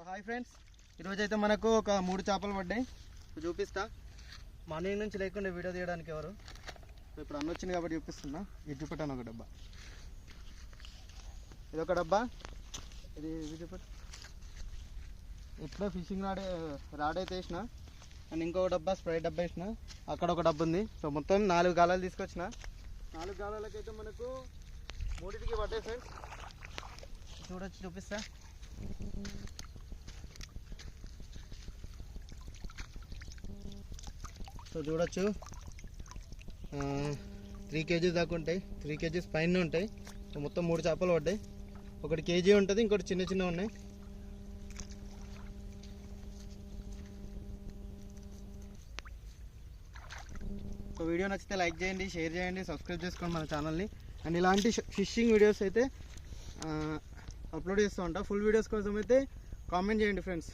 Hi friends, ఈరోజైతే మనకు ఒక 3 చేపలు పడ్డాయి. చూపిస్తా. మార్నింగ్ నుంచి లేకుండా వీడియో తీయడానికి ఎవరు ఇప్పుడు అన్న వచ్చింది కాబట్టి చూపిస్తున్నా. ఇది చూపెట్టాను. ఒక డబ్బా, ఇది ఒక డబ్బా, ఇది చూపెట్టు. ఇట్లా ఫిషింగ్ రాడ్ అయితే వేసిన, అండ్ ఇంకొక డబ్బా స్ప్రైట్ డబ్బా వేసిన. అక్కడ ఒక డబ్బా ఉంది. సో మొత్తం 4 గాలాలు తీసుకొచ్చిన. 4 గాలాలకైతే మనకు 3టికి పడ్డాయి ఫ్రెండ్స్. చూడొచ్చు, చూపిస్తా. సో చూడొచ్చు, 3 kgs దాకా ఉంటాయి. 3 kgs పైన ఉంటాయి. సో మొత్తం 3 చేపలు పడ్డాయి. 1 kg ఉంటుంది, ఇంకోటి చిన్న చిన్న ఉన్నాయి. సో వీడియో నచ్చితే లైక్ చేయండి, షేర్ చేయండి, సబ్స్క్రైబ్ చేసుకోండి మన ఛానల్ని. అండ్ ఇలాంటి ఫిషింగ్ వీడియోస్ అయితే అప్లోడ్ చేస్తూ ఉంటా. ఫుల్ వీడియోస్ కోసం అయితే కామెంట్ చేయండి ఫ్రెండ్స్.